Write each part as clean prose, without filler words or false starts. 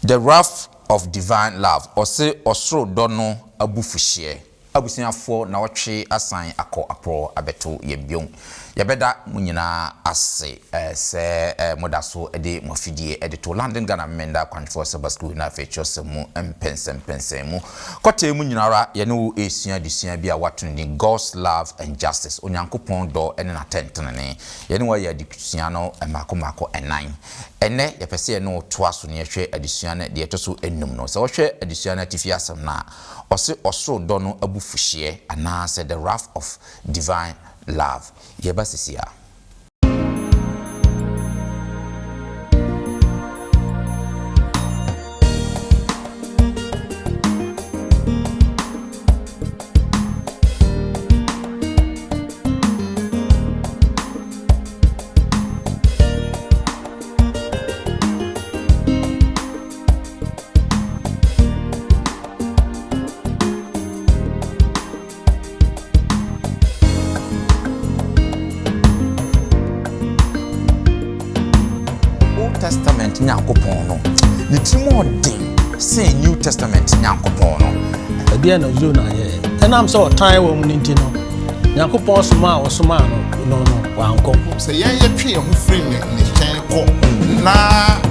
The wrath of divine love. Ose osro dono abufuhye. Abusiafo na otwe asan akọ apro abeto yebion. Yabeda munyina ase se modaso ede mofidie ede to London Ghana menda kwanfo Sabbath school na feature semu empensem mu. Kote munyinara ye no esua disua bi a watun ni God's love and justice. Onyankopon do ene na tentenene. Ye no wa ya disua no mako enan. Ene yepese ye no to aso ne hwe adisua na de etoso enum no. Se wo hwe adisua na tifi asem na ose osro do no abufuhye ana se the wrath of divine love. Yebasisia. Testament nyankopon no the timo den say New Testament nyankopon no e na zo na ye enam so time wo mu nti no nyankopon soma no wa anko say ye twe ho free ne chen ko na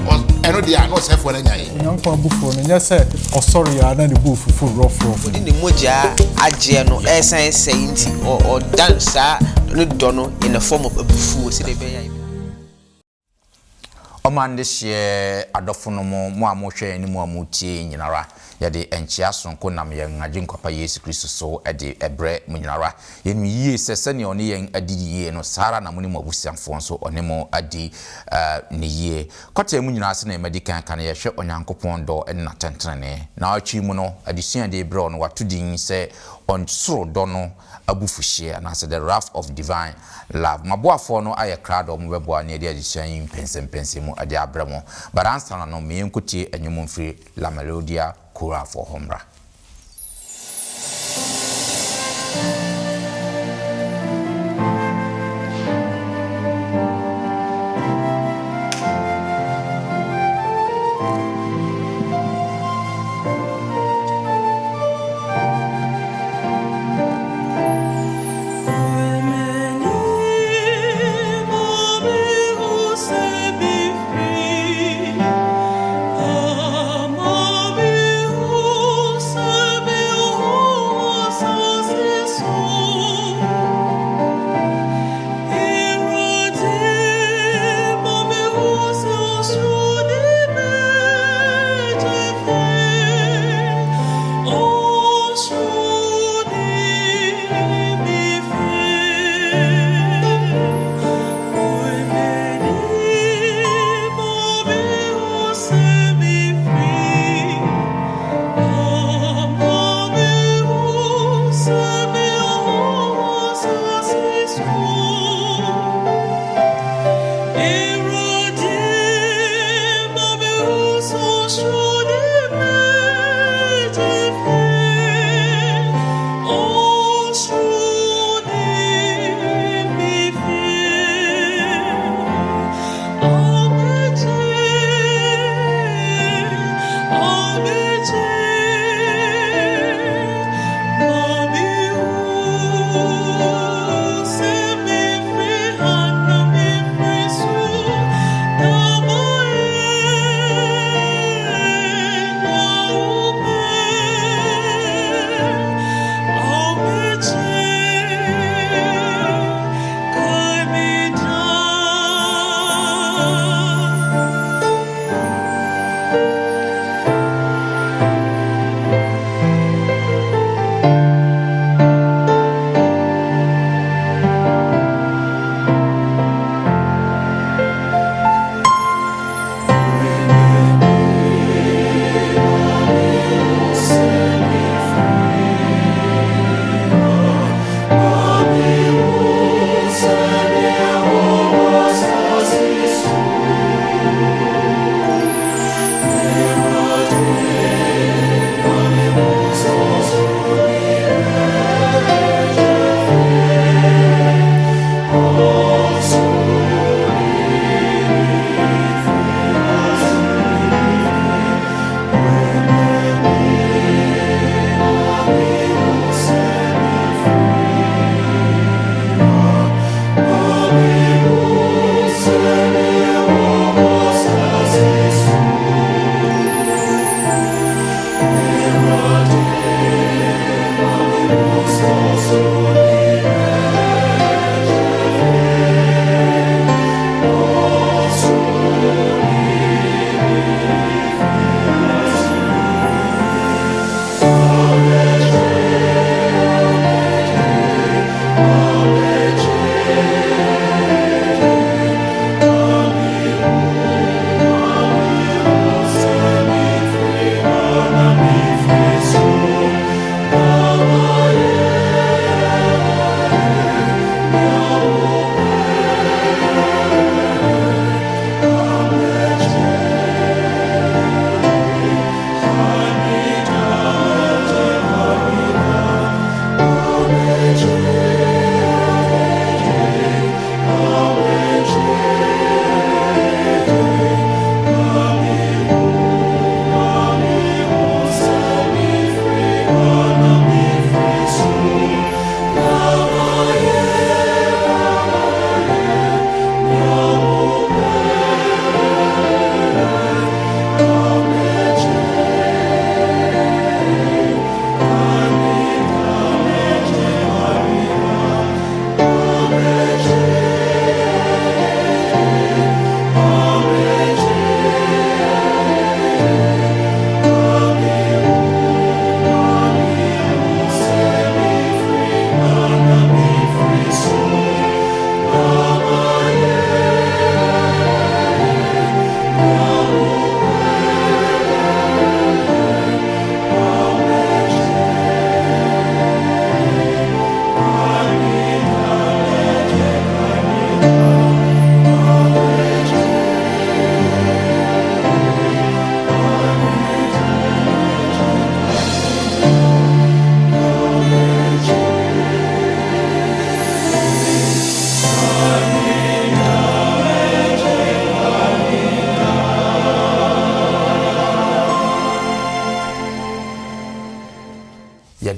eno dia no se fo na nyaye nyankopon bufo no nya say osori ya na ne bufufu rough di ne moja agye no esan say nti or dansa no do no in the form of a bufu se de be ya Omande hye adofo mo amohwe ni mo amutie nyinara yede enchia sonko nam ye ngaje nkwapa Yesu Kristo so ede ebre munyinara yenu yie sese ne one yen adidi yie no sara na muni mo abusiamfo so one mo adi ne yie kwata munyinara se na emedikan kan ye hwe onyankopon do na tentrene na achi mu no adisua de ebre no watudin se on soro do no abufuhye and as the wrath of divine love maboafo no aye crowd o mobebo na de adisua yin pensem mu ade abramo but answer no me enkutie anyum mfiri la melodia kura for homra. Amor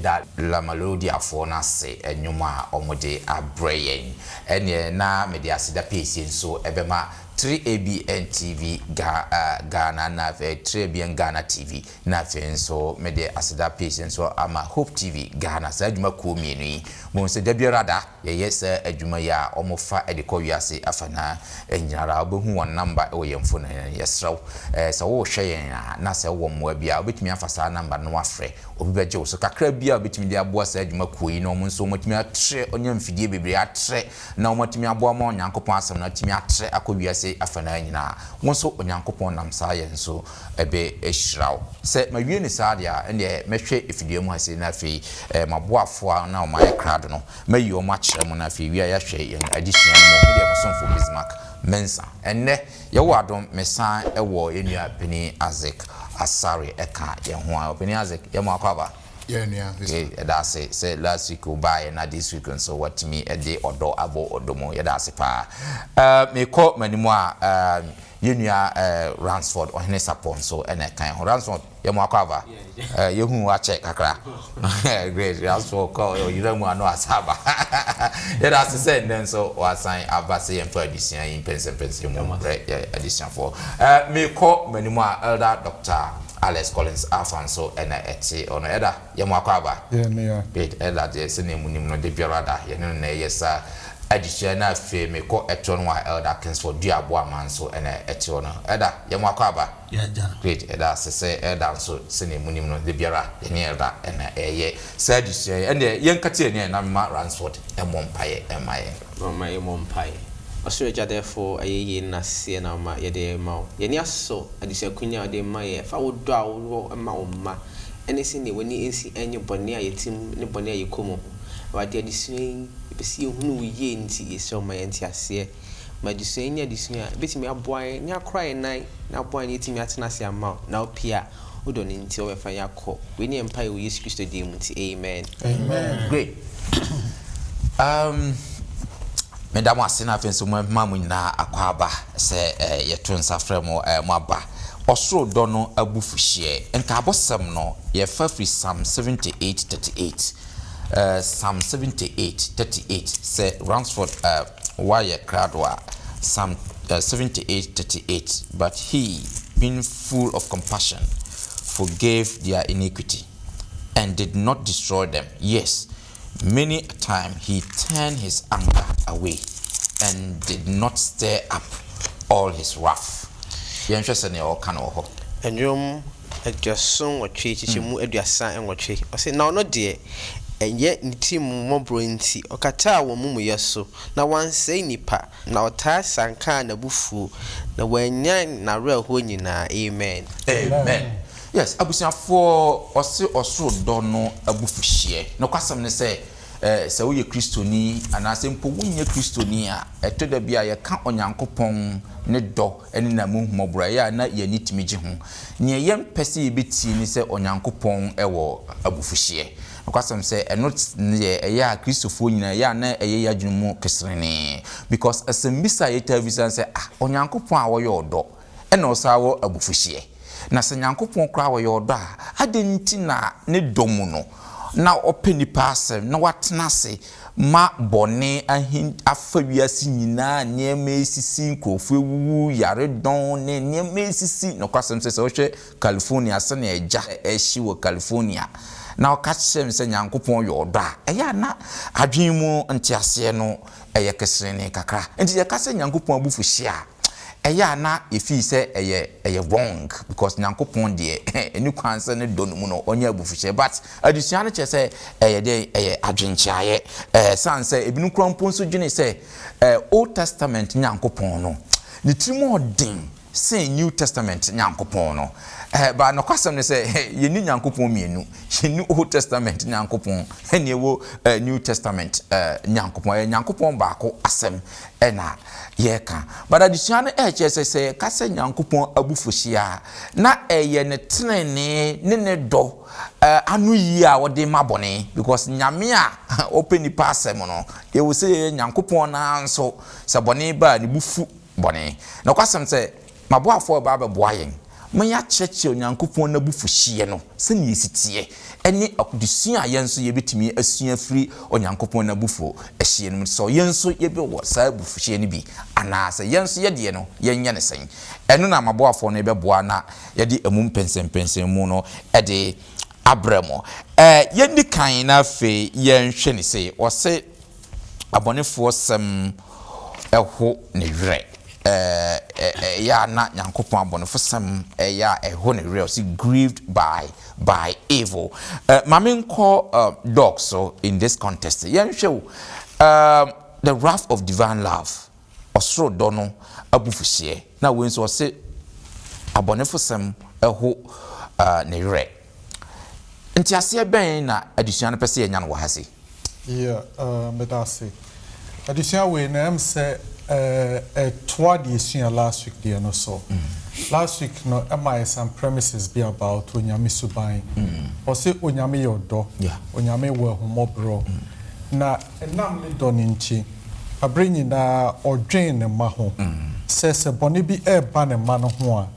yɛda la melody afo na se enwuma omode abrayen ene na media asida pesi nso ebema 3ABN TV Ghana na 3ABN Ghana TV na nso mede asida pesi nso ama Hope TV Ghana sa adwuma ko mienu yi mo se da biarada ye sa adwuma ya omofa edekọ wiase afana enyara obehu won number e wo yemfo na yesraw sa wo hwe yen na sa wo mo bia obetumi afasa number no afre obi beje wo so kakra bia obetumi de aboa sa adwuma ko yi no mo nso motumi atre onya mfidie bebre atre na motumi aboa ma onyankopon asem na tumi atre akọwiase afana nyina wonso onyankopon nam saa ye nso ebe ehiraw se mawie ni saa dia ene mehwe efidie mu ase na afi maboafo na o maye krado no mayi o machire mu na afi wi aya hwe yen addition no media mosonfo Bismarck mensa enne ye wo adom mesan ewo enua peni Isaac Asare eka ye ho a peni Isaac ye mo akwaba okay that's it say last week buy na this week so what me e dey odo abo odomo ye that's pa me ko manimu a yenua Ransford ohene sapon so ene kan ho Ransford ye mo akwaba ye hu wa check kakra great Ransford call you mu ano asaba ye that's say then so wasan abase ye for addition in pense mo addition for me ko manimu a elder Dr. Alex Collins Afanso ena eti ono eda yemu akwaba bit ela de se ne munim no de biarada ye no na yesa adisha na fe me ko eto no elder Kingsford duabo amanso ena eti ono eda yemu akwaba great eda se elder so se ne munim no de biara ye ne elder ena eye se adisha ene ye nkate ne na ma Ransford emompaye emaye Mama emompaye Australia therefore aye na se na ma ye de ma ye ni aso adise kunya de ma ye fa wo do a wo ma o ma ene se ne woni ensi enye bone a yetim ne bone a yekomo wa de adise be si ehunu ye nti eso ma ye nti ase ma adise nya adise a betimi aboa nya kra ye nan na aboa ne timi atena se ama na opia odo ne nti o be fa yakọ we ni empire wo Yesu Kristo de mu nti amen great Medamo asena afenso mamu nyina akwaba se yeto nsafre mo aba osoro do no abufuhie nka abosem no ye fa free Psalm 78:38 Psalm 78:38 say Ransford why kradwa Psalm 78:38 but he being full of compassion forgave their iniquity and did not destroy them. Yes, many a time he turned his anger away and did not stir up all his wrath. Yenhwese ne o ka no ho. Enwom aduason wotwe chichimu aduasa enwotwe. O se na ono de enye ntim mobro nti okata wo mumuyeso na wansei nipa na ota sanka na bufu na wanyan na reho nyina amen. Amen. Yes, abusiafo ose osoro do no abufuhie. No kwasam ne se se wo ye kristoni anase mpo wonye kristoni a etoda bia ye ka onyankopon ne do ene na muhumobra ya na ye nitimije ho ne ye mpese ye beti ni se onyankopon ewo abufuhie kwasam se eno ye ya kristofo nyina ya na eye ya dwumu kesrene because asembisa ye television se onyankopon a wo ye odo ene osawo abufuhie na se nyankopon kra wo ye odo a adenti na ne domu no na openi pasem na watnase ma bone ahin afawiasi nyina niema esisi nkofo ewu yare don ne niema esisi no kwasem se wohwe California se na eja ehyi wo California na okachem se nyankopon yoda eya na adwen mu ntiase no eye kesene kakra enti ye kase nyankopon abufuhia eya na efi se eye wrong because nyankopon de eni kwanse ne do no mu no onya abufuhie but adusua no che se eye adwenchiaye sanse ebinu krampo so dwene se Old Testament nyankopon no ne trimo odin say New Testament nyankopon no ba no kwasem ne say ye ni nyankopon mienu ye ni Old Testament nyankopon ene wo New Testament nyankopon ba ko asem na ye ka but addition e che say kase nyankopon abufuhia na eye ne tenene ne do anu yi a wode mabone because nyame a open pasem no ye wo say nyankopon na nso se bone ba ne bufu bone no kwasem say maboafo ba boayen manya cheche onyankopon na bufuhye no se ne yesitie ene akudusua yenso yebetimi asua firi onyankopon na bufu ehye no so yenso yebe wo sa bufuhye ne bi ana se yenso yede no yenye ne sen eno na maboafo no ebeboa na yede emum pensempensem mu no ede abramo yendi kan na fe yenhwe ne se wo se abonefo sem eho ne werɛ ya na nyankopon abonefo sem ya eho ne werɛ si grieved by evil mamenko dogs so in this contest yenhwe the wrath of divine love osoro do no abufuhye na we nso se abonefo sem eho ne werɛ nti ase ben na adusua no pese enya no wo hase medase adusua we na am say toward the issue last week there no so last week no am some premises be about onyame suban o say onyame yodo onyame we humobro na enam ne do nchi abrenyi na odwen ne ma ho se bone bi e ba ne ma no ho a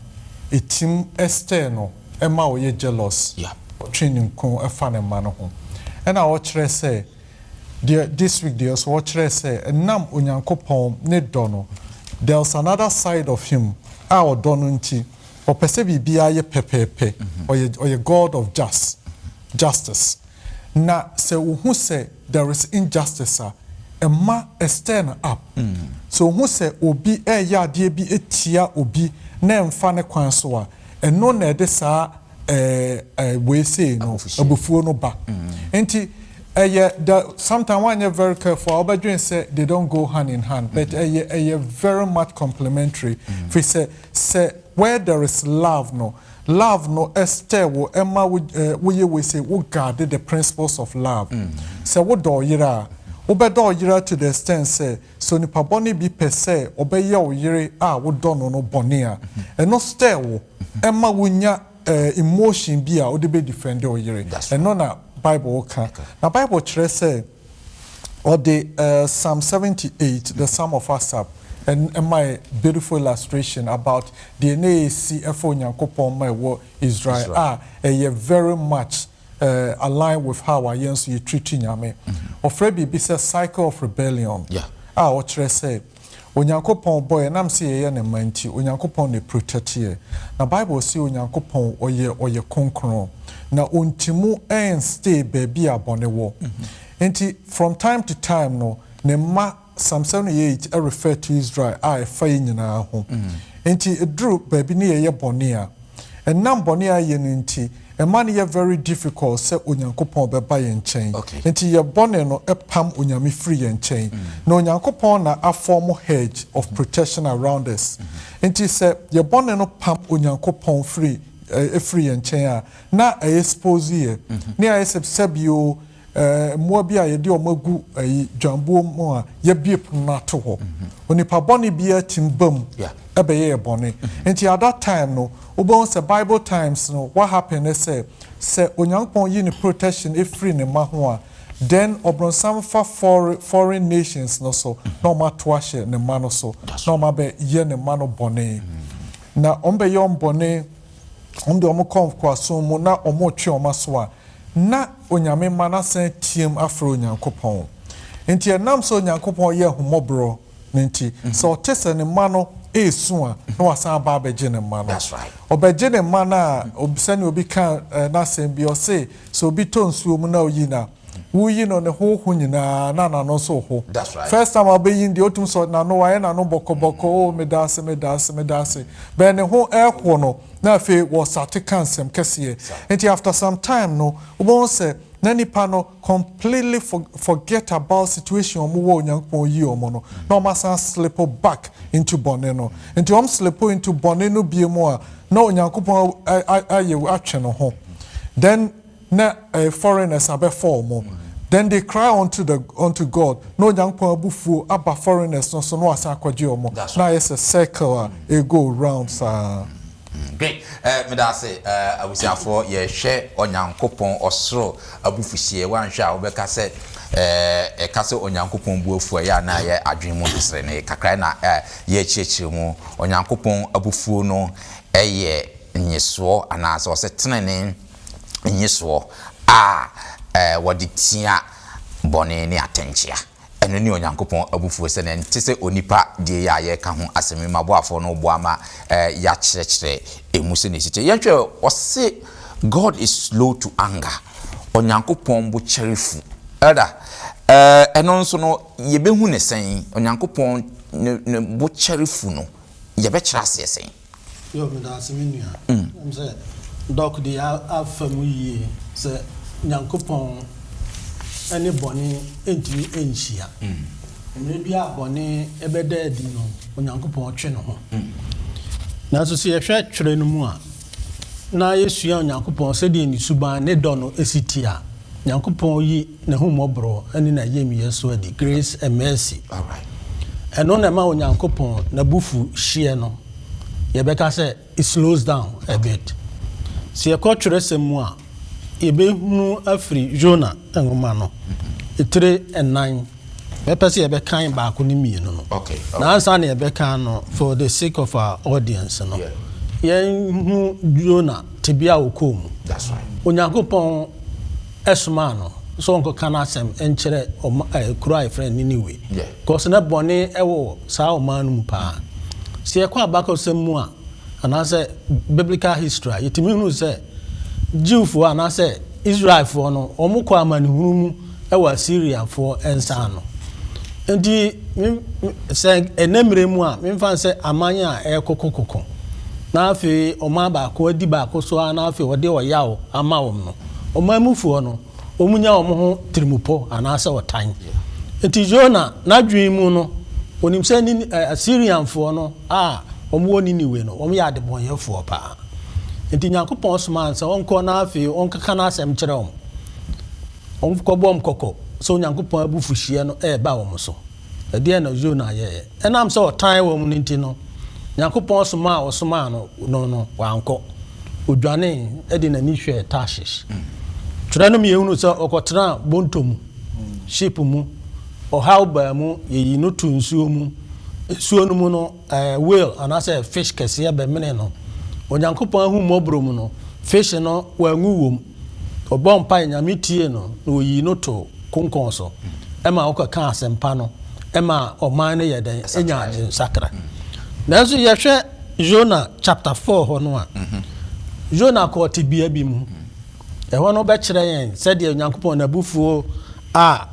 etim Esther no ema o ye jealous training ko efa ne ma no ho ena o kire say this week there so what I say nam onyankopon ne do no there's another side of him a o do no nti o pese bibia ye pepepe or ye God of justice na se who say there is injustice a ma stand up so who say obi ya de bi etia obi na emfa ne kwan so a eno na de sa we say no abufuo no ba nti sometimes when you're very careful, I'll be say they don't go hand in hand, but very much complementary. If we say where there is love no Esther wo Emma we say we guard the principles of love. Say what do yira? Obe do yira to the extent say so ni paboni bi per se obe ye o yire wo do no bonia. And no stay wo Emma wunya emotion bi a ode be defend o yire. And no na Bible okay. Now Bible say or the Psalm 78, the Psalm of Asaph, and my beautiful illustration about the CFO Nyankopon my war Israel a very much aligned with how I use you treating Yame. Or Frebi be a cycle of rebellion. What say Onyankopon boy and I'm saying a manti Onyankopon ne protect here. Now Bible say Onyankopon or ye conqueror. Na untimu stay baby abonewo. Enti from time to time no ne ma Psalm 78 refer to Israel fa nyina ho. Enti edru baby ne ye bone a enam bone a ye nti e man ye very difficult say onyankopon be ba ye nchen. Enti ye bone no epam onyame free ye nchen. Na onyankopon na aform hedge of protection around us. Enti say ye bone no pam onyankopon free free and chain na expose here near sebio mo bia ye de omagu dwambo mo a ye bie na to ho onipa boni bia timbam ebe ye boni nti at that time no obon say Bible times no what happened say onyankopon yi ni protection e free ne ma ho a then obronsam fa foreign nations no so no ma to ahye ne ma no so no ma be ye ne ma no boni na ombe ye boni onde omo kwaso mu na omo twe omo so a na onyame mana san tiem afro onyankopon enti enam so onyankopon ye humobro nti so tese ne ma no esu a na wasan ba beje ne ma no that's right obeje ne ma na obisani obi kan na sem bi o say so obi tonsuo mu na oyi na wuyi no ne ho nyina na no so ho that's right first time abeyin de otum so na no waye na no bokoboko medase be ne ho ehwo no na fe was atikansem kese enti after some time no won say na nipa no completely forget about situation omo wo onyankopon yi omo no na omo san slip back into boneno enti om slip into boneno biemu a na onyankopon aye atwe no ho then na foreigners abefo then they cry unto God no onyankopon abufuo aba foreigners no so no asa akwaje omo na yes a circle a go round sa great me da say abusiafo ye hwe onyankopon osoro abufuhie wanhwe a obeka say kase onyankopon buafuo ya na ye adwen mu nsere ne kakra na ye chiechire mu onyankopon abufuo no eye nyesoɔ anaasɛ ɔsɛ tenene nyesoɔ a wɔde tia bɔne ne atɛnkyea ɛno ne onyankopɔn abufuo sɛ ne nte sɛ onipa deɛ yɛ a yɛka ho asɛm ma boafoɔ no boa ma yɛakyerɛkyerɛ emu sɛ ne sikyɛ yɛhwɛ ɔse God is slow to anger onyankopɔn bo kyɛrefu ɛda ɛno nso no yɛbɛhu ne sɛn onyankopɔn ne bo kyɛrefu no yɛbɛkyerɛ aseɛ sɛn yo me da se menua sɛ doc de afamu yie sɛ nyankopɔn ɛne bɔne ɛntumi ɛnhyia mmerɛ bi a bɔne ɛbɛda adi no onyankopɔn twe ne ho nanso sɛ yɛhwɛ twerɛ no mu a na yɛsua onyankopɔn sɛdeɛ ne suban ne dɔ no ɛsiti a nyankopɔn yi ne ho mmɔborɔ ɛne na yɛmiyɛ so adi grace and mercy ɛno na ɛma onyankopɔn n'abufu hyeɛ no yɛbɛka sɛ it slows down a bit sɛ yɛkɔ twerɛsɛm mu a yɛbɛhunu afiri Jona nwoma no ɛtire ɛnan mɛpɛ sɛ yɛbɛkan baako ne mmienu no na ansa na yɛbɛkan no for the sake of our audience no yɛnhu Jona tebea wokɔ mu onyankopɔn ɛsoma no so nkɔka no asɛm ɛnkyerɛ kuro a yɛfrɛ Ninewe kɔsɛ na bɔne ɛwɔ saa ɔman no mu paa sɛ yɛkɔ abakɔsɛm mu a anaasɛ biblical history a yɛtumi hunu sɛ Jewfoɔ anaasɛ Israelfoɔ no ɔmo kɔ amanehunu mu ɛwɔ Assyriafoɔ ɛnsa no nti sɛ ɛnɛmmerɛ mu a memfa sɛ aman a ɛkokokoko na afei ɔman baako adi baako so a na afei ɔde ɔyaw ama wɔm no ɔman mufoɔ no ɔmunya ɔmo ho tirimupɔ anaasɛ ɔtan nti Jona n'adwene mu no onim sɛ ni Assyrianfoɔ no a ɔmo wɔ Ninewe no ɔmo yɛ adebɔnyɛfoɔ paa nti Nyankopɔn soma sɛ ɔnkɔ na afei ɔnkaka na asɛm kyerɛ wɔn ɔnkɔbɔ kɔkɔ so Nyankopɔn abufuhyeɛ no ɛɛba wɔn so ɛdeɛ na Jona yɛɛ ɛnam sɛ ɔtan wɔn no nti no Nyankopɔn soma a ɔsoma no wankɔ odwane ɛde n'ani hwɛ Tarshish twerɛ no mmienu sɛ ɔkɔtena bonto mu ship mu ɔhaw baa mu yɛyi no to nsuo mu nsuo no mu no whale anaasɛ fish kɛseɛ bɛmene no onyankopɔn ahu mmɔborɔ mu no fish no wangu wom ɔbɔ mpa nyame tie no na oyi no to konkɔn so ɛma ɔkɔka asɛmpa no ɛma ɔman no yɛ dɛn ɛnya agye sakra nanso yɛhwɛ Jona chapter 4 hɔ no a Jona kɔɔ tebea bi mu ɛhɔ no bɛkyerɛ yɛn sɛdeɛ onyankopɔn n'abufuo a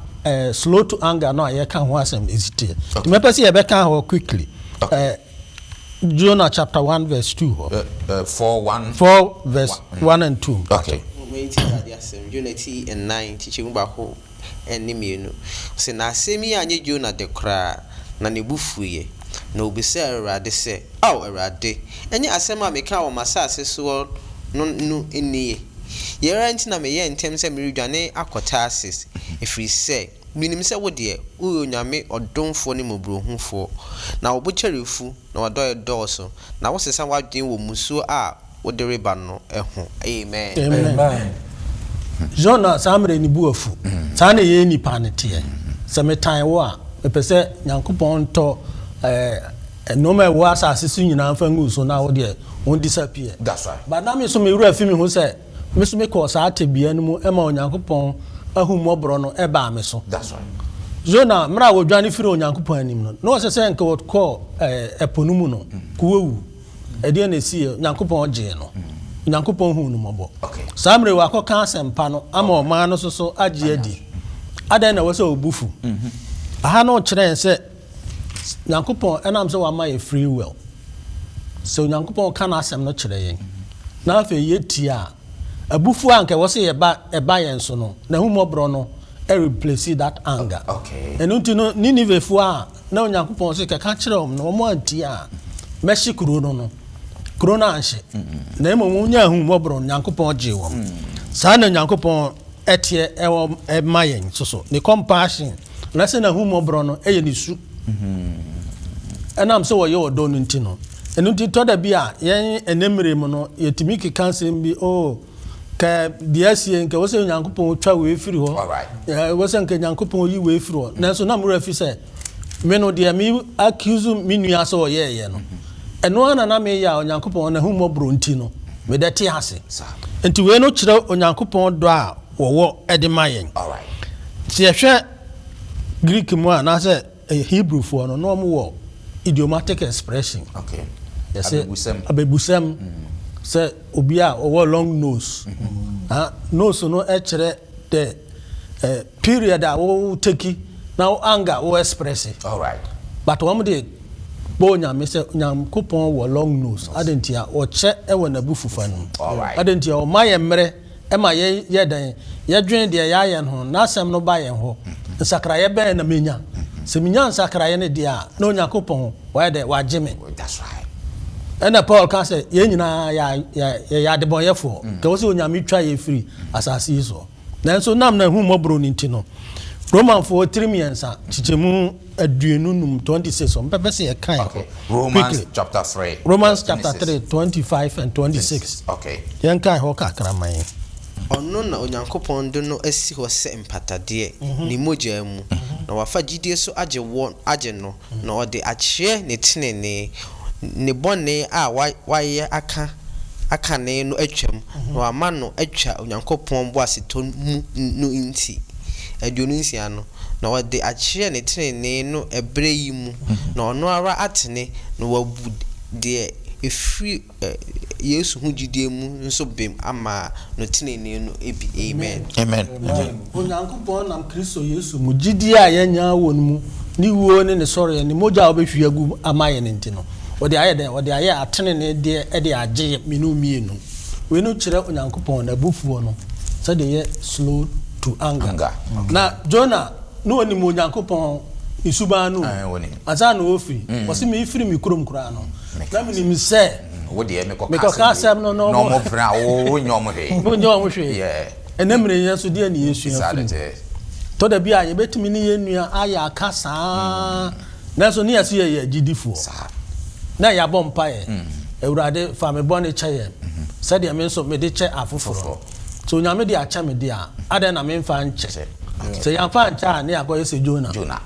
slow to anger no a yɛka ho asɛm ɛsitie mɛpɛ sɛ yɛbɛka hɔ quickly Jonah chapter 1 verse 2 4 verse 1 and 2 okay Jonah t and 9 teaching baako ɛne mmienu sɛ na asɛm yi anye Jonah de koraa na ne bufuye na obisa Awurade sɛ Awurade ɛnyɛ asɛm a meka wɔ masase so no ɛnie yɛra nti na meyɛ ntɛm sɛ meredwane akɔta ases ɛfiri sɛ minim sɛ wo deɛ woyɛ onyame ɔdomfoɔ ne mmɔborɔhufoɔ na wo bo kyɛrefu na wadɔyɛ dɔɔso na wosesa wadwen wɔ musuo a wode reba no ɛho amen Jonah samre ni bu afu saa na yɛ nipa ne teɛ sɛ metan wo a mepɛ sɛ Nyankopɔn tɔ noma ɛwɔ asase so nyinaa fa ngu so na wo deɛ won disappear that's right but na me so me wura fi me ho sɛ me so me kɔ saa tebea no mu ɛma Onyankopɔn ahu mmɔborɔ no ɛbaa me so that's right Jonah mra wo dwane firi Onyankopɔn anim no na wɔsɛ sɛ nka wɔkɔ ɛpo no mu no kuwewu ɛdeɛ na esi Nyankopɔn gye no Nyankopɔn hu no mmɔbɔ samre wa akɔka asɛmpa no ama ɔman no so agye adi adan na wɔsɛ obufu aha no kyerɛ sɛ Nyankopɔn ɛnam sɛ wama yɛ free will sɛ Nyankopɔn ka na asɛm no kyerɛ yɛn na afei yɛtia abufu anka wɔsɛ ɛba yɛn so no na hu mmɔborɔ no replace that anger ɛno nti no Ninevefo a na Nyankopɔn sɛ kaka kyerɛ wɔn na wɔn anti a mɛhye kuro no kuro no anhye na mmom nya hu mmɔborɔ Nyankopɔn gye wɔn saa na Nyankopɔn ɛteɛ ɛma yɛn so ne compassion na sɛ na hu mmɔborɔ no ɛyɛ ne su ɛnam sɛ wɔyɛ ɔdɔ no nti no ɛno nti tɔda bi a yɛn enemere mu no yɛtumi keka nsɛm bi ka deɛ asie nka wɔsɛ Nyankopɔn twa wɔ efiri hɔ wɔsɛ nka Nyankopɔn yi wɔ efiri hɔ nanso na mmerɛ fi sɛ me no deɛ me accuse me nua sɛ ɔyɛɛyɛ no ɛno ana na me yɛ Nyankopɔn na hu mmɔborɔ nti no me de te ase enti we no kire onyankopon do a wo edemayen all right ti ehwe Greek mu a na say Hebrew for no no mo idiomatic expression okay yes abebusem say obi a wo long nose nose no e kire the period a wo take now anger wo express it all right but one dey bo nyame say nyankopon wo long nose adentia o che e wo na bufufa no all right adentia o maye mmere e ma ye dan ye dwen de ya ye no na asem no ba ye ho nsakra ye ben na menya se menya nsakra ye ne dia na onyankopon wa de wa jeme that's right and Paul can say ye nyina ya de bon ye fo ke wo se onyame twa ye free asase iso na so nam na hu mobro ni ntino Roman for 3 miensa chichemu aduenunum 26 on pepper say kan okay Romans chapter 3 Romans chapter 3 25 and 26 okay yen kan ho kakra man ono na onyankopon do no asi ho se empatade ni mogya mu na wafa gidie so age no na ode achie ne tenene ne bone a waye aka ne no atwam na ama no atwa onyankopon bo aseton mu no inti aduonunsia no na wode achie ne tenene no ebre yi mu na ono ara atene na wabu de efri Yesu hu gidie mu nso bem ama no tenene no ebi amen amen onyankopon nam Kristo Yesu mu gidie a yenya won mu ni wo ne sore ne moja obehwi agu amaye ne ntino wode aye atenene de de age minu mienu we no kire onyankopon na bufuo no so de ye slow to anger. Na Jonah no oni mo onyankopon isubanu asa na ofiri wose me ifiri mi kurom kura no na me ni se wo de me ko kasem no mo fra wo nyom he wo nyom hwe yeah enemre yesu de ani yesu ya to da bia ye betimi ni yenua aya akasa na so ni yesu ye gidifo na ya bompa ye ewurade fa me bone cheye said ya me so me de che afoforo so nyame de acha me de a ade na me mfa nche se ya mfa ncha na ya ko yese Jonah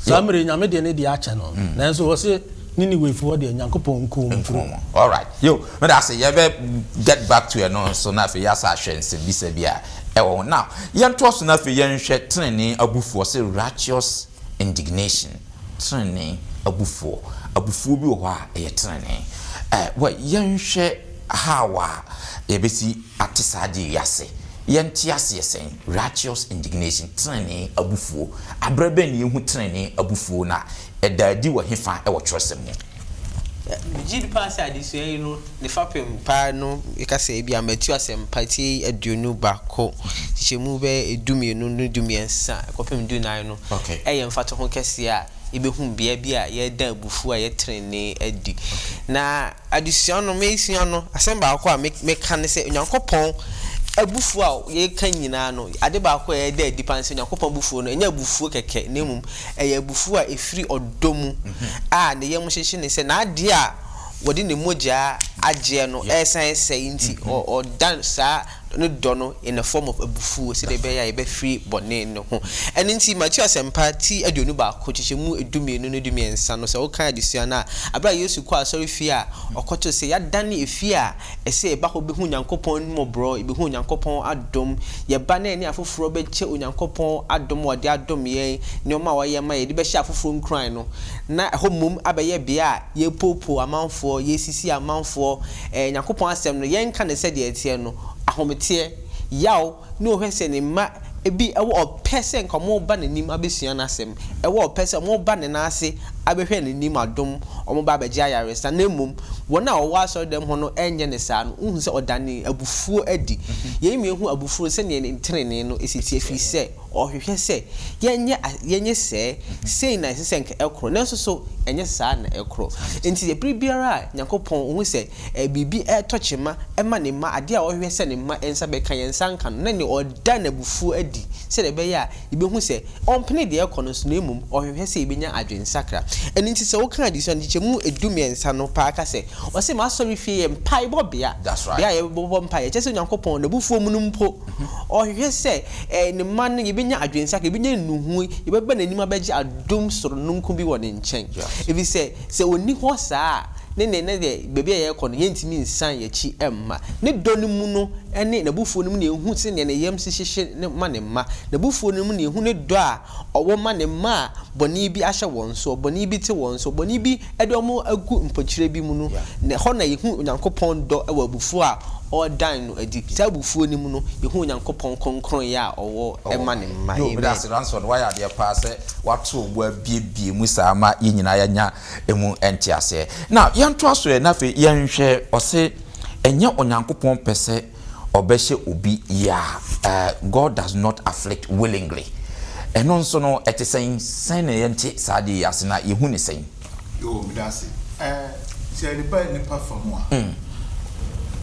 samre nyame de ne de acha no na so wo se nini we for de nyankopon nkom all right yo me da say ye be get back to no so na fe ya sa hwense bi se bia ewo now ye nto so na fe ye nhwe tenene abufuo se righteous indignation tenene abufuo bi wo ha ye tenene wa ye nhwe hawa ye besi atisade yase yenti ase yesen righteous indignation tenene abufuo abraba ni ehu tenene abufuo na edadi wo hefa e wo twosem mu Gidi pass adisua no ne fapem pa no eka se bia matu asem party aduonu bako chichemu be edumienu no dumiensa ekopem dunan no eye mfato ho kese a ebehum bia bia ye da abufu a ye trene adi na adisua no meisua no asem ba ko a meka ne se onyankopon abufu a ye kan nyina no ade ba ko ye da dipanse onyankopon abufu no enya abufu keke nemum eye abufu a efiri odomu a ne yem hyehye ne se na ade a wodi ne moja agye no esan seinti or dan sa no dono in the form of abufu se de be ya be free bone no ho eninti Matthew asempati aduonu ba ko chichemu edumienu no dumiensa no se wo kan adisua na abra Yesu kwa sorry fia okoto se ya dane efia ese ba ho behu nyankopon mo bro behu nyankopon adom ye ba na ni afoforo be che onyankopon adom wode adom ye ne oma wa ye ma ye de be hye afoforo nkran no na ho mum abaye bia ye popo amanfo ye sisi amanfo nyankopon asem no ye nka ne se de etie no ahomete yaw no hwese ne ma ebi ewo opese nkomo ba nanim abesua na asem ewo opese mo ba ne na ase abehwe nanim adom omo ba bagya yaresa na emum wona owo aso dem ho no enye ne sa no hu se odane abufuo adi ye mi hu abufuo se ne ntrene no esiti afi se ohwehwe se yenye se na se nka ekro na so enye sa na ekro enti ye bibiara nyakopon hu se bibi etochema ema ne ma ade a ohwehwe se ne ma ensa be kan yensa nka no na ne odane abufuo adi se de be ya ibe hu se ompene de ekono so na emum ohwehwe se ibenya adwensakra enti se wo kan adi so nchemu edumiensa no pa aka se o se ma sorry fie mpai bobia bia ye bobo mpai chese nyankopon na bufuo mu mpo ohwehwe se ne ma no ibenya adwensakra ibenya nuhu ibeba nanim abegye adom soro nunku bi woni nchen ebi se oni ho saa ne de baby ye kɔ no yentimi nsan ye chi emma ne dɔ no mu no ene na bufuo no mu ne ehu se ne yam hyehyehye ne ma ne ma na bufuo no mu ne ehu ne dɔ a ɔwɔ ma ne ma bɔne bi ahyɛ wɔn so bɔne bi te wɔn so bɔne bi ɛde ɔmo agu mpɔkyerɛ bi mu no ne hɔ na yehu onyankopɔn dɔ ɛwɔ bufuo a ɔdan no adi saa bufuo no mu no yehu onyankopɔn konkron ya ɔwɔ ɛma ne ma yo but that's Ransford why are there pass wato obo bie mu saa ma yenyina yanya emu enti ase now yanto aso na fe yenhwe ɔse enye onyankopɔn pese obehye obi ya God does not afflict willingly eno nso no etesen sen na yenti saade yase na yehu ne sen yo midase se ni pa famua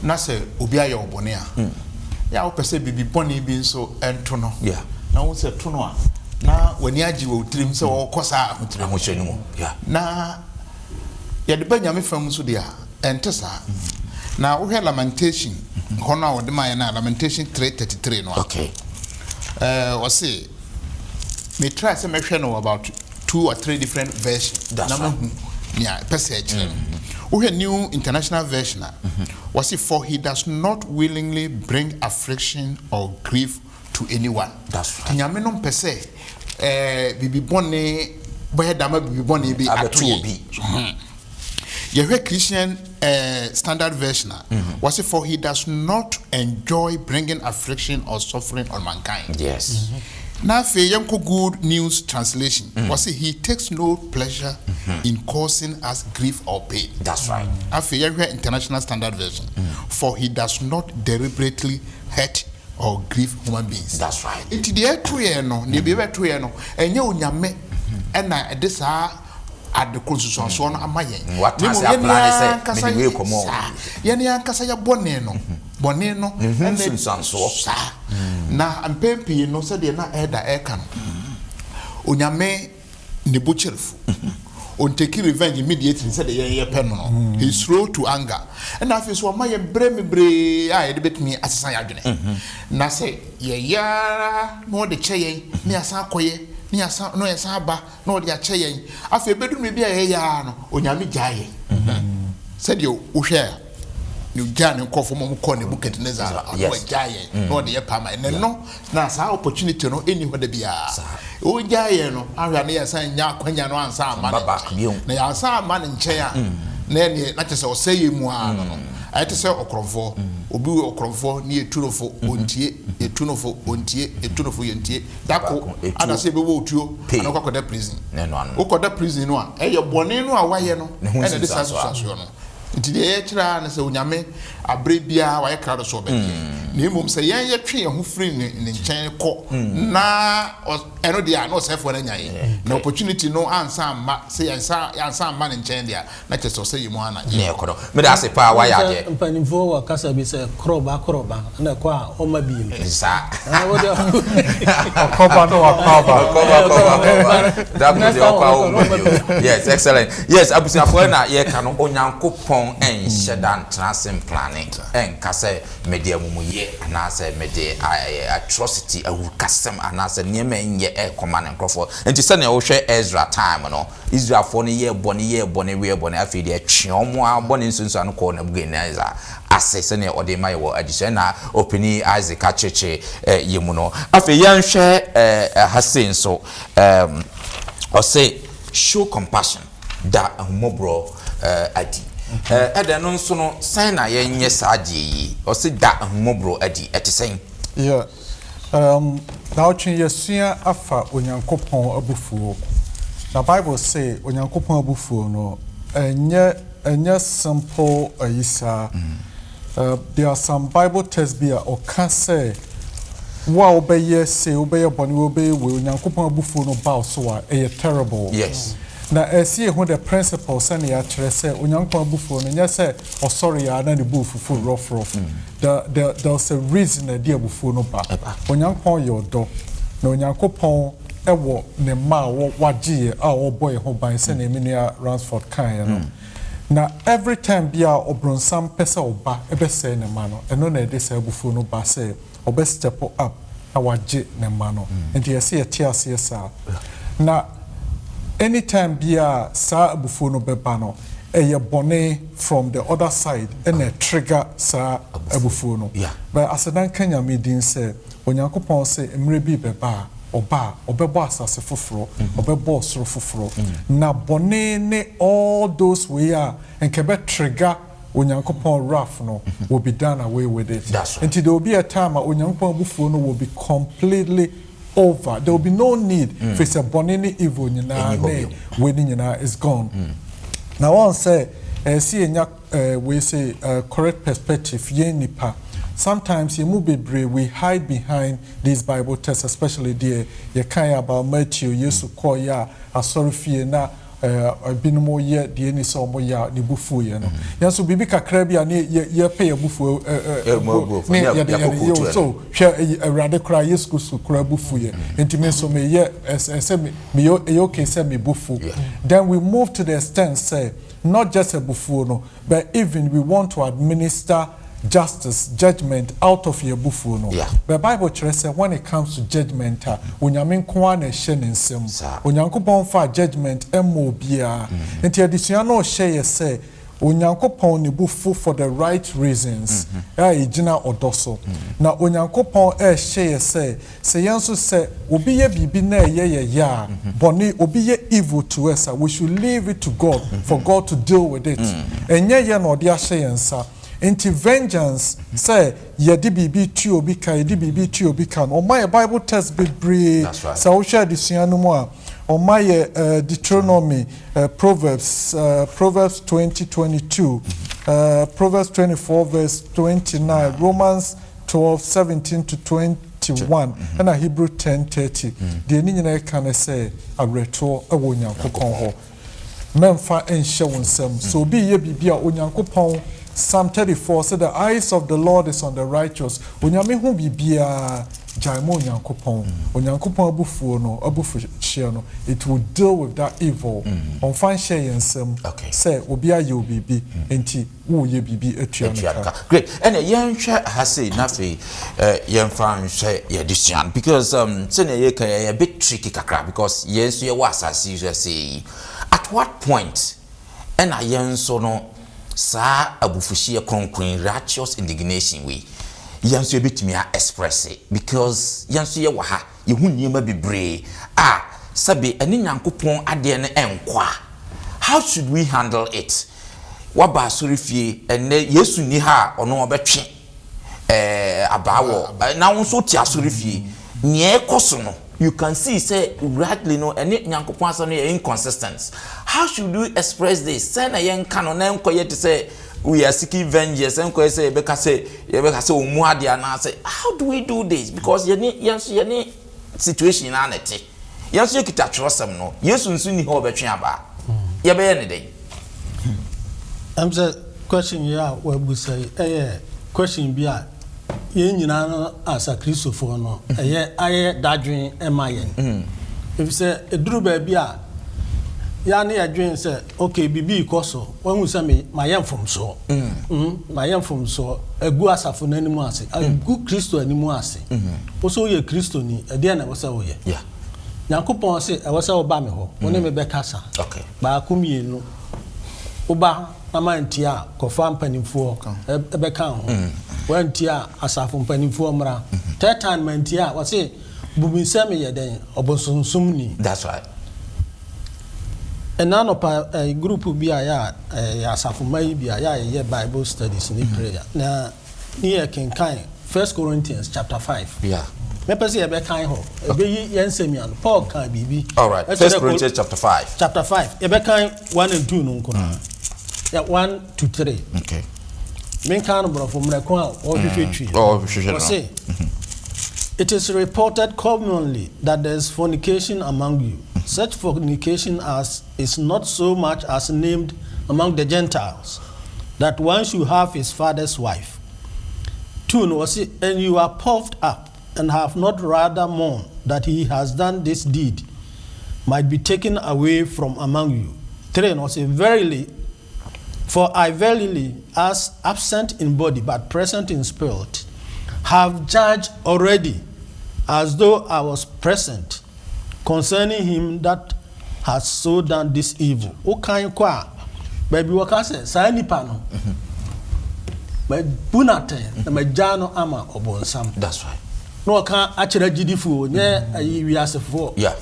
na se obi aye obone a ya wo pese bibi bone bi nso ento no yeah na wo se to no a na wani agi wo tirim se wo kosa ahohwe no mu yeah na ya de ba nyame fam so dia ente sa na wo hwe lamentation hono a wo de ma na lamentation 3:33 no okay o say me try say me hwe no about 2 or 3 different versions that's na right. Yeah, we new international version. Was it for he does not willingly bring affliction or grief to anyone. That's right. Nyame no pese bibi bone boy dama bibi bone bi atobi. Yehwe Christian standard version was it for he does not enjoy bringing affliction or suffering on mankind. Yes. Now, Yanko Good News Translation was it he takes no pleasure in causing us grief or pain. That's right. Yanko International Standard Version for he does not deliberately hurt or grieve human beings. That's right. It the 2 year no, the baby 2 year no, and you nyame and na this at the constitution so no amayen. What time say plan say me we come on. Yene ankasa ya bone no. Bone no and so na ampempi no se de na eda eka no onyame ne bocherfu on take revenge immediately said ye pen no he's slow to anger and after so ma ye bre a ye de betimi asesa ya dwene na se ye ya no de cheye ni asa koye ni asa no ye sa ba no de acheye after bedum bi a ye ya no onyame gyaye said yo wo hwe you can call from Mukone Buketneza, or Giant, no the Pama, and no, now opportunity no anywhere to be a oh Giant, I ran here saying Yaquanian and Sam, back, they are some man in chair, then not just say you more. I had to say Ocrovo, Obu Ocrovo near Tunofo, Untie, a Tunofo, Untie, a Tunofo Untie, Daco, and I say, we will to pay no cock prison. Oko that prison one, eh, your bonino, a wayano, and a disaster. Nti de yɛkyerɛ na sɛ onyame abre bia wa yɛkra do so be na mmom sɛ yɛn yɛtwe yɛn ho free ne nkyɛn kɔ na ɛno de a na ɔsɛfo na nyae na opportunity no ansa ma sɛ yɛnsa ma ne nkyɛn de a na kyɛ sɛ ɔsɛ yimu ana ne ɛkɔdɔ me da ase pa wa yɛ ade mpanimfo wa kasa bi sɛ kroba na kɔ a ɔma bi mu sa Koba no yes excellent yes abusiafo na yɛ ka no onyankopɔn en shedan transem planning en kase media mumuye anase media atrocity awukasem anase niema enye e command nkrofo enti se na wo hwe Ezra time no Israel for ne ye bone we bone afi de atweomo abone nsunsu an ko na buganiza ase se ne ode mai wo adise na opini Isaac acheche yemu no afi yan hwe hasen so or say show compassion da ahumobro adi ede no nso no san na yenye saade yi o se da ahumobro adi etisen yeah now chin yesua afa onyankopon abufuo the Bible say onyankopon abufuo no enye simple ayisa there are some Bible texts be or can say wa obeye say obeye boni obeye we onyankopon abufuo no ba so a terrible yes na esi who the principles and ya kire say onyankopon abufuo no nya say o sorry ya na ne bufufu rough there's a reason that the abufuo no ba onyankopon your do na onyankopon ewo ne ma wo wagie a wo boy ho ban say na emia Ransford kan no na every time bia obronsam pesa oba ebe say ne ma no eno na ede say abufuo no ba say obe step up na wagie ne ma no enti yesi etiase sa na anytime bia sa abufuo no beba no ɛyɛ bɔne from the other side ɛna trigger saa abufuo no. Yeah. But asedan kanya me din sɛ onyankopɔn sɛ mmerɛ bi bɛba ɔba ɔbɛbɔ asase foforɔ ɔbɛbɔ ɔsoro foforɔ na bɔne ne all those way a nkɛbɛ trigger onyankopɔn wrath no will be done away with it. That's right. Until there will be a time onyankopɔn abufuo no will be completely over. There will be no need for a bɔne evil nyinaa ne we nyinaa is gone. Now one say see we say correct perspective ye nipa. Sometimes you move we hide behind these Bible texts, especially there you kind about Matthew used to call ya a sorry fear na binmo ye the any so mo ya ni bufu ye no. Ya so bibi kakra bia ne ye pay bufu so hwe awrade kra yesu so kra bufu ye. Ntimi so me ye say me okay say me bufu. Then we move to the extent say not just a bufu no, but even we want to administer justice, judgment out of your bufu no. Yeah. The Bible says when it comes to judgment, onyamin kwa na hye ne nsem. Onyankopon fa judgment emo bia. Enti adisua no hye say onyankopon ne bufu for the right reasons. Ejina odoso. Na onyankopon hye say yenso say obi ye bibi na ye ya boni obi ye evil to us, we should leave it to God for God to deal with it. Enye ye no de hye yensa. Into vengeance say yedi bibi tu obi ka yedi bibi tu obi kan o my Bible text be brave. That's right. So we share this no more o my Deuteronomy Proverbs 20:22 Proverbs 24 verse 29 Romans 12:17 to 21 and Hebrew 10:30 the ni nyina can say abreto e wo nyankopon ho memfa enhye wonsam so bi ye bibia onyankopon Psalm 34 said the eyes of the Lord is on the righteous. Onyame hu bibia jaimo onyankopon. Onyankopon abufuo no, abufuhye no, it will deal with that evil. On fan share yensem. Say obi aye obibi enti wo ye bibi etuanka. Great. And yenhwe ha say na fe yenfa nhwe ye disuan because say na ye kan a bit tricky kakra because yenso ye wa asase you say at what point and yenso no sa abufushie kronkron righteous indignation we yanso ebetimi a express it because yanso ye waha ye hu niema bebre sabe eni nyankopon ade ne enkwa. How should we handle it? Waba sorifie ene yesu ni ha ono obetwe abawo na wonso ti asorifie nie ekoso no you can see say rightly no ene nyankopon asa no inconsistent. How should we express this? Say na yen kan no na enkoye to say we are seeking vengeance enkoye say be ka say omu ade ana say how do we do this because ye situation na nete yenso kita twosem no yesu nsu ni ho betwe aba ye be ye ne dey am say question ya we bu say question bi a ye nyina no asa Christopher no aye dadwen emayen if say eduru ba bi a ya na adwen say okay bibi ikoso won say me mayem from so mayem from so egu asafo nanimu ase egu Kristo animu ase wo so ye Kristo ni e de na wo say wo ye yeah Nyankopon say e wo say wo ba me ho wo ne me be kasa okay ba akumienu wo ba amantia kofa mpanimfo ebe kan ho wantia asafo mpanimfo mra tetan mantia wo say bubinsame ye den obosonsum ni. That's right. And none of a group will be a asafo mai bi a Bible studies ni prayer na near King Kai 1 Corinthians chapter 5 yeah me pese e be kan ho e be yensemian Paul kan bibi. All right, 1 Corinthians chapter 5 e be kan 1 and 2 no nko yeah 1 to 3 okay men kan bro from rekon a o hwehwetwi say it is reported commonly that there is fornication among you. Such fornication as is not so much as named among the Gentiles, that one should have his father's wife. 2, and you are puffed up, and have not rather mourned that he has done this deed, might be taken away from among you. 3, verily, for I verily, as absent in body, but present in spirit, have judged already, as though I was present, concerning him that has so done this evil. O kind kwa baby waka say saa nipa no ma bunate na majano ama obonsam. That's right. No ka akira gidifo nye ayi wiasefo. Yeah.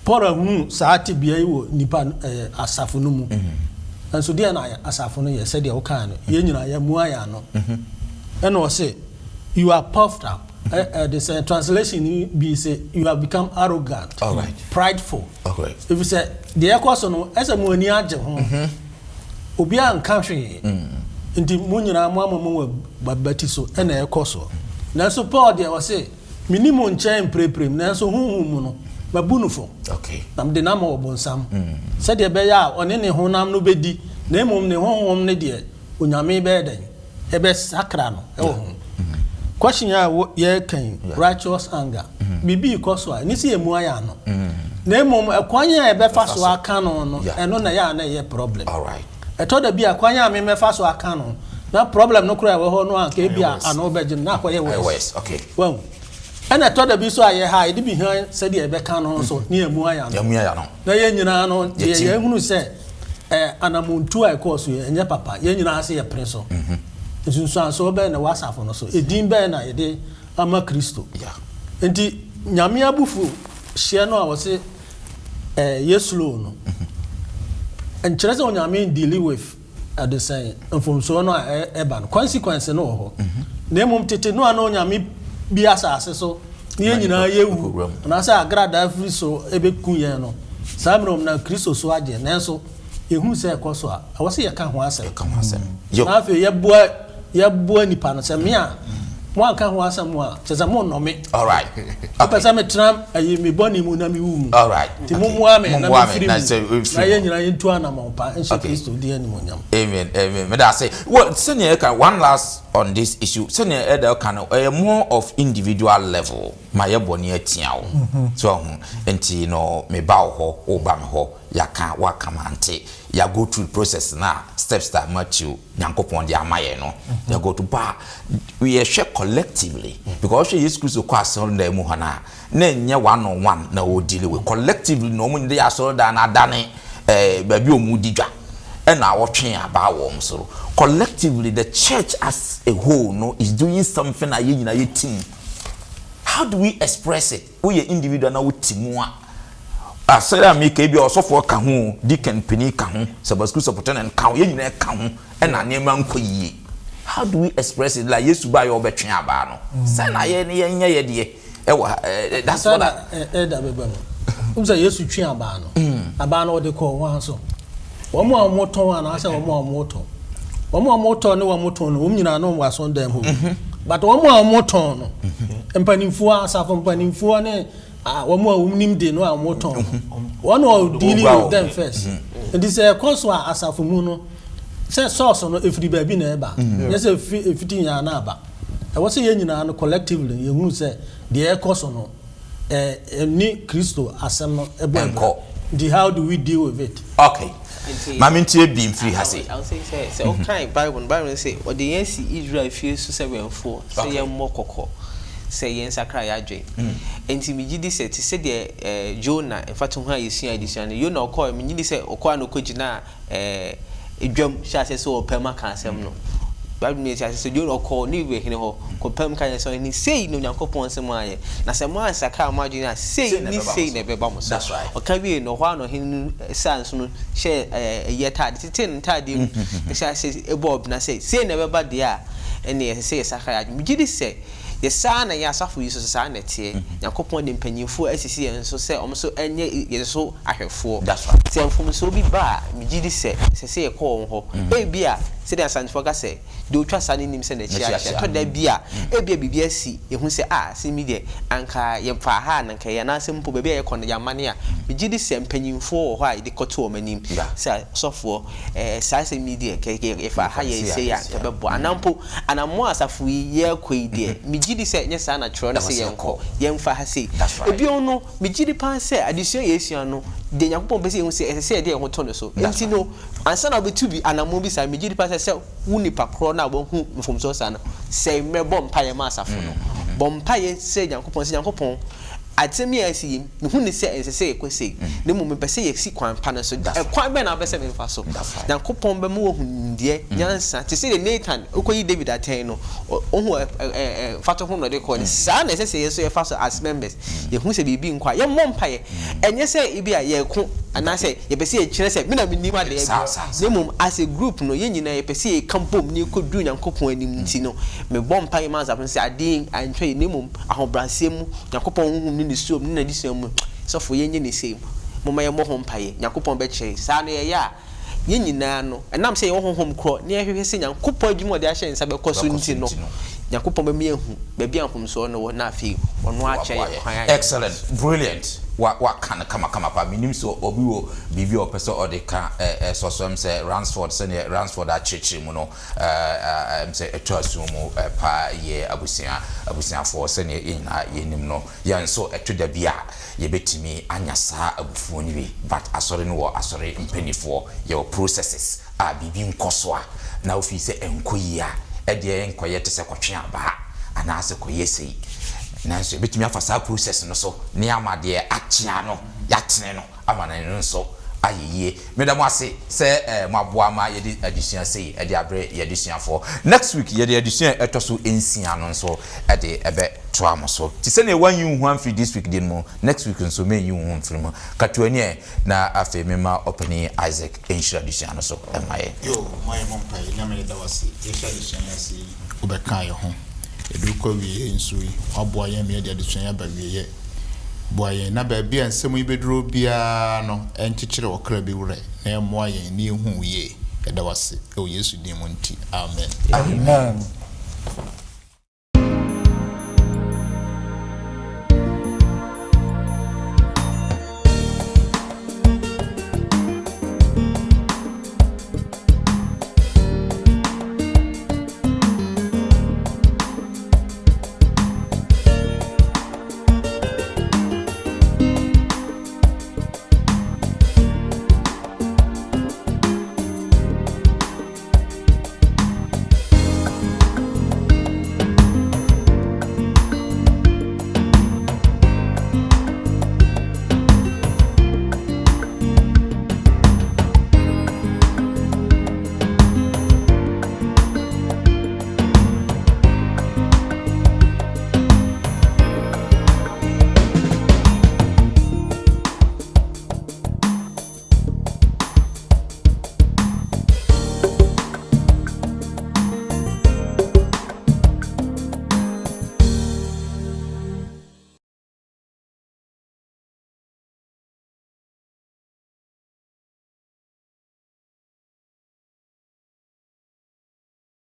Pora hu saa ti bia yi wo nipa asafo no mu. Nso dia na asafo no ye said dia wo kan no ye nyina ya mu aya no. And o say you are puffed up. This translation be say you have become arrogant. All right. Prideful. Okay. If you say the ekoso no ese mu ani age ho. Obi an country. Nti mu nyina mu amamu babati so na ekoso. Na so Paul dia was say minimum nchen preprem na so huhu mu no babunufo. Okay. Nam de na ma obonsam. Said the be ya one ne honam no bedi na emom ne honhom ne de onyame be den. Ebe sakra no e wo ho. Question ya ye kan righteous anger. Bibi ikoso a ni se emu aya no. Na emom akwanya e be fa so aka no eno na ya na ye problem. All right. Eto da bi akwanya me me fa so aka no. Na problem no kura we ho no anka bia ano beje na akoye wes. Okay. Wow. And I thought the biso aye ha e bi han said e be ka no so ni emu aya no. Emu aya no. Na ye nyina no ye hunu se anamuntu a course ye nya papa ye nyina ase ye preso. Nsunsan so be na wasafo no so edin be na ye de ama Kristo. Yeah. Enti nyame abufu hye no a wo se yeslo no. And chere se onyame deal with at the same from so no eba no consequence no ho. Na emom tete no ana onyame bi asase so ye nyina ye wu na say agrada free so ebeku ye no samrom na Kristo so age na so ehun se ekoso a wo se ye ka ho asem na afi ye boa nipa no se me a mo anka ho asem a cheza mo no me. All right. Apesa me tram ayi me boni mu na me wu mu. All right. Ti mo mu ame na me free na ye nyina ye ntu ana mo pa enche Kristo di ani mo nyam. Amen. Amen. Me da say well senior can one last on this issue senior elder can more of individual level my boni atia wo so enti no me ba ho o ba me ho ya ka wa kamante ya go through process na steps that Matthew nyankopon dia amaye no ya go to ba we share collectively because she is Christ ko asol da mu hana na nye one on one na o deal with collectively no mu dey asol da na dane ba bi o mu digwa and our train about worms so collectively the church as a whole no is doing something that you team. How do we express it? We individual na team one. I said I make be also for kahu deacon penny kahu Sabbath school supporter and kahu you na kahu and na name nko yi. How do we express it like yesu ba your betwe aba no? Say na ye ye de that's what that beba no. Umza yesu twe aba no. Aba no de ko wan so. Omo amoton ana ase omo amoton. Omo amoton ne omoton no nyina no wa so ndam ho. But omo amoton no. Empanimfu asafo empanimfu ne omo awumnim de no amoton. One will dealing with them first. And this course wa asafo mu no. Say source no efri ba bi na eba. Yes efiti ya na aba. E wo say ye nyina no collectively ye hu say the course no ni Kristo asem no ebo. How do we deal with it? Okay. Mami ntie bi mfiri ha say. I'll say okay Bible say or the NC Israel feels so 7:4 say ye mo kokko say ye nsakra ya adwen. Enti mi gidi say ti say de Jonah in fact ho ayesua edition you know call mi gidi say okwa no kogina edwam sha say so opema kan asem no. Bible me say Jonah call ni we hene ho ko pem kan say ni say no Nyankopon sem aye na say mo ansaka amadwen say ni say na be ba mo so. That's right. O ka we no ho no hin sans no share ye tade tin tade mu say ebob na say na be ba de a ene say saka ya mi gidi say ye sa na ya safo yi so sa na tie Nyankopon de mpanyimfo asisi en so say om so enye ye so ahwefo. That's right. Say mfom so bi ba mi gidi say ye ko ho e bia say the sanfo ka say de otwa sane nim say na chia to da bia e bia bibia si ye hu say si mi de anka ye fa ha na nka ye na se mpo bia ye kono ya mane a mi gidi say mpanyimfo ho a de koto o manim say sofo say say mi de ke ye fa ha ye say ya ke bebo anampo anamo asafo ye koi de mi gidi say nye sa na chro na say ye nko ye mfa ha say e bia no mi gidi pan say adesua ye esua no de Nyankopon be say hu say de ye ho to no so enti no ansa na obetu bi anamo bi say mi gidi pan say wuni pakro na bo hu mfomso sa no say mebo mpaye ma asafo no bo mpaye say Nyankopon atemi asi mehu ne se ensese ekose ne mu mepese ye si kwan pa ne so kwan be na bese me mfa so Nyankopon be mu ohundie nyansa te se Nathan okoyi David aten no ohu fato ho no de ko ne sa na ensese ye so ye fa so as members ye hu se bibi nkwa ye mmom pa ye enye se ibi a ye ko anase ye pese ye kire se me na menim ade ye ne mum as a group no ye nyina ye pese ye kampom ni ko du Nyankopon anim nti no me bom pa ye ma za se adin antwe ne mum ahobrase mu Nyankopon ni so ni na di so mu so fo ye nye ne sei moma ye mo ho mpaye Nyankopon be kire sa na ye ya ye nyina no enam se ye ho hom kro ne ye hwehwe se Nyankopon adwuma de ahye nsa be koso nti no Nyankopon be me ehu be bia nhom so no na afi ono ache ye kwan excellent brilliant wa kan kama pa minim so obi wo bibi o person o de ka so say Ransford a cheche mu no say etwasu mu pa ye abusia for say ne ina yenim no yan so etwada bia ye betimi anya saa abufuo ni bi but asori no wo asori mpanifo ye processes a bibi nkoso a na ofi say enkoyia e de enkoye te se kwotwe aba ana ase koye sei nanso betumi afasa process no so ne amade achia no yatene no amana no so ayeye medamo ase se maboa ma yedi addition sei e de abre yedisuan for next week yedi addition etoso ensia no so e de ebe toa so ti se ne wan yu hu amfri this week din mo next week nso me yu hu amfri mo katuani na afi mema opening Isaac enshira addition no so emaye yo my mom pai na me da wasi enshira addition asi ubeka ye ho eduko wie nsui aboa ye me de addition ya ba wie boye na ba bia nsem ibedro bia no enchichire okra bi wure na emoa ye ni hu ye da wasi o Yesu din mo nti amen Amen.